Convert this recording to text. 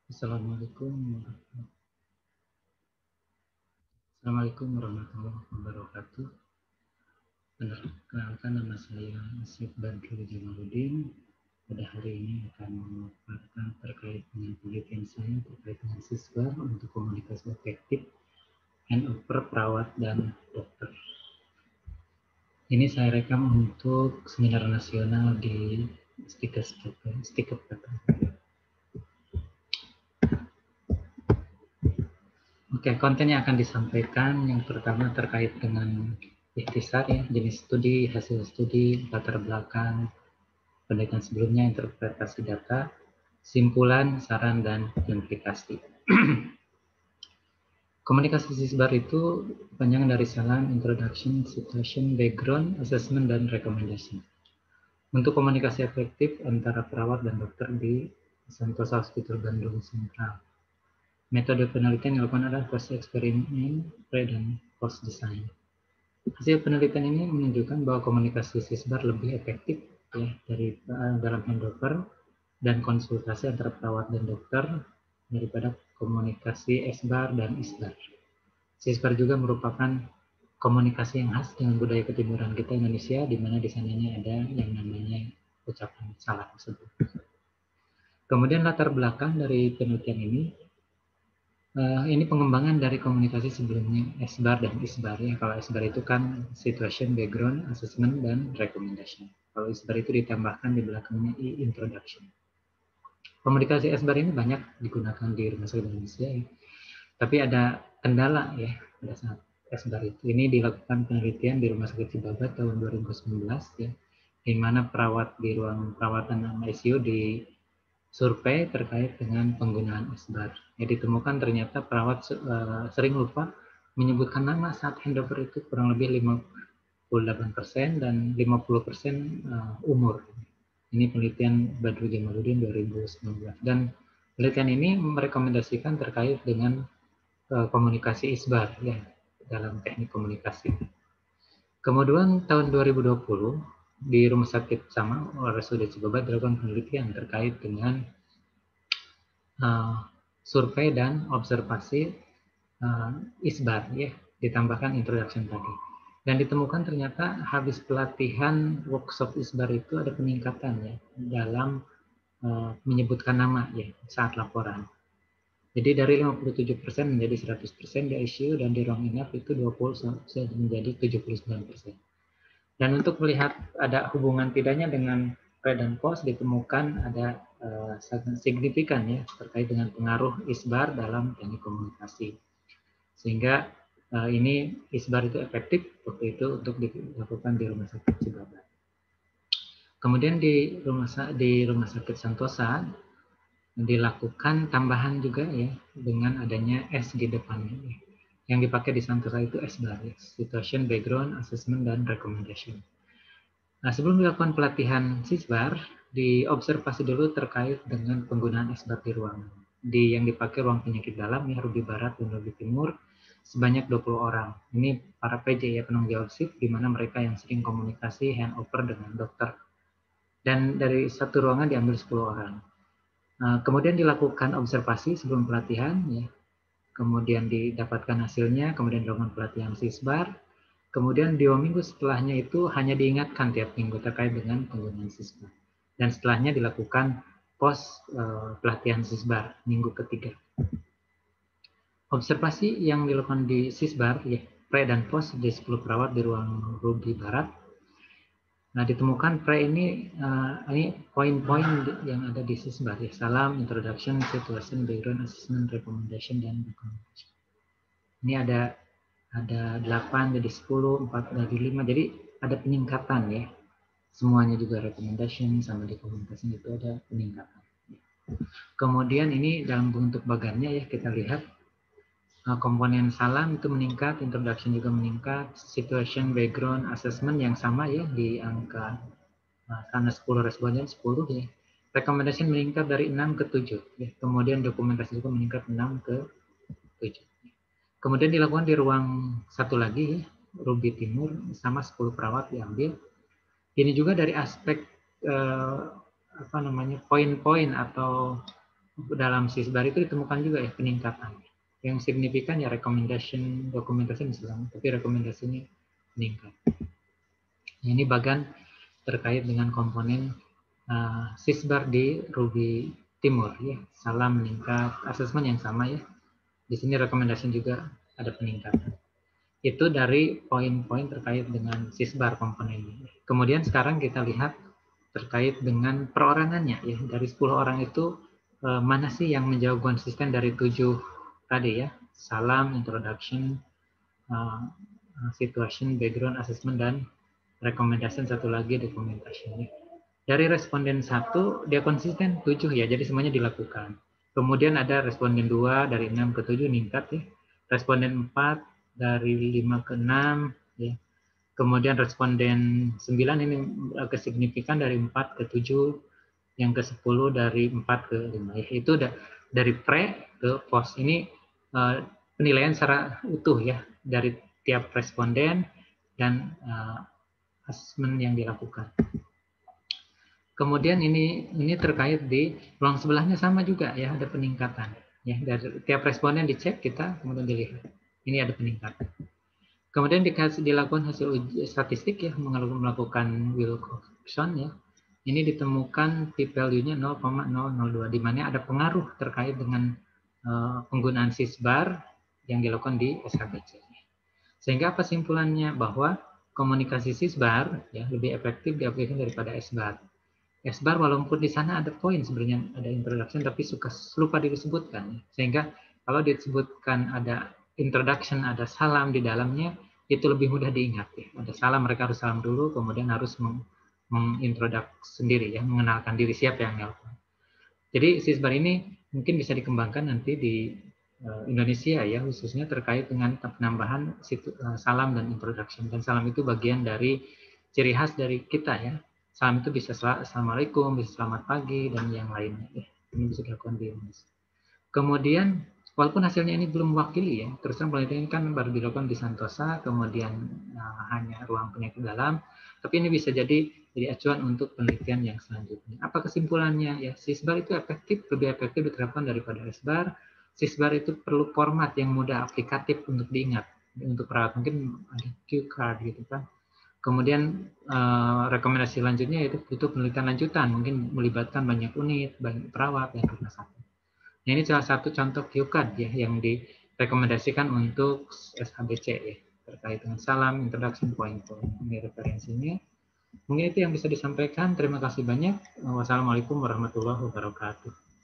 Assalamualaikum warahmatullahi wabarakatuh. Perkenalkan, nama saya Asif Badrul Jamaluddin. Pada hari ini akan memaparkan terkait dengan penelitian saya terkait dengan siswa untuk komunikasi efektif handover perawat dan dokter. Ini saya rekam untuk seminar nasional di Stikep. Oke, konten yang akan disampaikan yang pertama terkait dengan ikhtisar ya, jenis studi, hasil studi, latar belakang, penelitian sebelumnya, interpretasi data, simpulan, saran, dan implikasi. Komunikasi sisbar itu panjangan dari salam, introduction, situation, background, assessment, dan recommendation. Untuk komunikasi efektif antara perawat dan dokter di Santosa Hospital Bandung Sentral. Metode penelitian yang dilakukan adalah post eksperimen, pre dan post design. Hasil penelitian ini menunjukkan bahwa komunikasi sisbar lebih efektif ya dari dalam handover dan konsultasi antara perawat dan dokter daripada komunikasi esbar dan isbar. Sisbar juga merupakan komunikasi yang khas dengan budaya ketimuran kita Indonesia, di mana di sananya ada yang namanya ucapan salah tersebut. Kemudian latar belakang dari penelitian ini pengembangan dari komunikasi sebelumnya esbar dan isbar ya. Kalau esbar itu kan situation, background, assessment, dan recommendation. Kalau isbar itu ditambahkan di belakangnya introduction. Komunikasi esbar ini banyak digunakan di rumah sakit Indonesia ya. Tapi ada kendala ya pada saat esbar itu. Ini dilakukan penelitian di Rumah Sakit Cibabat tahun 2019 ya, di mana perawat di ruang perawatan ICU di survei terkait dengan penggunaan esbar. Ya, ditemukan ternyata perawat sering lupa menyebutkan nama saat handover itu, kurang lebih 58% dan 50% umur. Ini penelitian Badrul Jamaluddin 2019. Dan penelitian ini merekomendasikan terkait dengan komunikasi isbar ya dalam teknik komunikasi. Kemudian tahun 2020 di rumah sakit sama RSUD Cibabat dilakukan penelitian terkait dengan survei dan observasi isbar ya, ditambahkan introduction tadi. Dan ditemukan ternyata habis pelatihan workshop isbar itu ada peningkatan ya dalam menyebutkan nama ya saat laporan. Jadi dari 57% menjadi 100% di ICU, dan di ruang inap itu 20% menjadi 79%. Dan untuk melihat ada hubungan tidaknya dengan pre dan post, ditemukan ada sangat signifikan ya terkait dengan pengaruh isbar dalam teknik komunikasi. Sehingga ini isbar itu efektif waktu itu untuk dilakukan di Rumah Sakit Cibabat. Kemudian di Rumah Sakit Santosa dilakukan tambahan juga ya dengan adanya S di depannya. Yang dipakai di Santosa itu SBAR, Situation, Background, Assessment, dan Recommendation. Nah, sebelum dilakukan pelatihan SISBAR, diobservasi dulu terkait dengan penggunaan SBAR di ruangan. Yang dipakai ruang penyakit dalam ya, Ruby Barat dan Ruby Timur, sebanyak 20 orang. Ini para PJ ya, penanggung jawab shift, di mana mereka yang sering komunikasi handover dengan dokter. Dan dari satu ruangan diambil 10 orang. Kemudian dilakukan observasi sebelum pelatihan, ya. Kemudian didapatkan hasilnya, kemudian dilakukan pelatihan SISBAR, kemudian 2 minggu setelahnya itu hanya diingatkan tiap minggu terkait dengan penggunaan SISBAR. Dan setelahnya dilakukan pos pelatihan SISBAR minggu ketiga. Observasi yang dilakukan di SISBAR, ya, pre dan pos di 10 perawat di ruang Ruby Barat. Nah, ditemukan pre ini poin-poin yang ada di SISBAR ya, salam, introduction, situation, background, assessment, recommendation, dan recommendation. Ini ada 8 jadi 10, 4 jadi 5, jadi ada peningkatan ya. Semuanya juga recommendation sama di komunikasi itu ada peningkatan. Kemudian ini dalam bentuk bagannya ya, kita lihat komponen salam itu meningkat, introduction juga meningkat, situation, background, assessment yang sama ya di angka karena 10 responden 10 ya. Recommendation meningkat dari 6 ke 7 ya. Kemudian dokumentasi juga meningkat 6 ke 7. Kemudian dilakukan di ruang satu lagi, Ruby Timur, sama 10 perawat diambil. Ini juga dari aspek poin-poin atau dalam sisbar itu ditemukan juga ya peningkatan. Yang signifikan ya recommendation, documentation misalnya, tapi rekomendasinya meningkat. Ini bagian terkait dengan komponen sisbar di Ruby Timur ya. Salam meningkat, asesmen yang sama ya. Di sini rekomendasi juga ada peningkatan. Itu dari poin-poin terkait dengan sisbar komponennya. Kemudian sekarang kita lihat terkait dengan perorangannya ya. Dari 10 orang itu mana sih yang menjawab konsisten dari 7 tadi ya. Salam, introduction, situation, background, assessment, dan recommendation, satu lagi documentation. Dari responden 1 dia konsisten 7 ya, jadi semuanya dilakukan. Kemudian ada responden 2 dari 6 ke 7 meningkat ya. Responden 4 dari 5 ke 6 ya. Kemudian responden 9 ini agak signifikan dari 4 ke 7, yang ke 10 dari 4 ke 5 ya. Itu dari pre ke post. Ini penilaian secara utuh ya dari tiap responden dan asesmen yang dilakukan. Kemudian ini terkait di ruang sebelahnya sama juga ya, ada peningkatan. Ya, dari tiap responden dicek kita kemudian dilihat. Ini ada peningkatan. Kemudian dilakukan hasil uji statistik ya, melakukan Wilcoxon ya. Ini ditemukan p-value-nya 0,002 di mana ada pengaruh terkait dengan penggunaan sisbar yang dilakukan di SHBC. Sehingga apa simpulannya? Bahwa komunikasi sisbar ya lebih efektif diaplikasikan daripada SBAR. SBAR walaupun di sana ada poin sebenarnya, ada introduction, tapi suka lupa disebutkan. Sehingga kalau disebutkan ada introduction, ada salam di dalamnya, itu lebih mudah diingat. Ya. Ada salam, mereka harus salam dulu, kemudian harus mengintroduksi sendiri, ya, mengenalkan diri siapa yang nelpon. Jadi sisbar ini mungkin bisa dikembangkan nanti di Indonesia ya, khususnya terkait dengan penambahan salam dan introduction. Dan salam itu bagian dari ciri khas dari kita ya. Salam itu bisa assalamualaikum, bisa selamat pagi, dan yang lainnya. Ini bisa dilakukan di Indonesia. Kemudian, walaupun hasilnya ini belum mewakili ya, terus terang penelitian ini kan baru dilakukan di Santosa, kemudian hanya ruang penyakit dalam, tapi ini bisa jadi acuan untuk penelitian yang selanjutnya. Apa kesimpulannya? Ya, sisbar itu lebih efektif diterapkan daripada SBAR. Sisbar itu perlu format yang mudah aplikatif untuk diingat. Untuk perawat mungkin ada cue card gitu kan. Kemudian rekomendasi selanjutnya yaitu butuh penelitian lanjutan, mungkin melibatkan banyak unit, banyak perawat, dan rumah sakit. Nah, ini salah satu contoh cue card ya yang direkomendasikan untuk SHBC ya, terkait dengan salam, introduction point. Ini referensinya. Mungkin itu yang bisa disampaikan. Terima kasih banyak. Wassalamualaikum warahmatullahi wabarakatuh.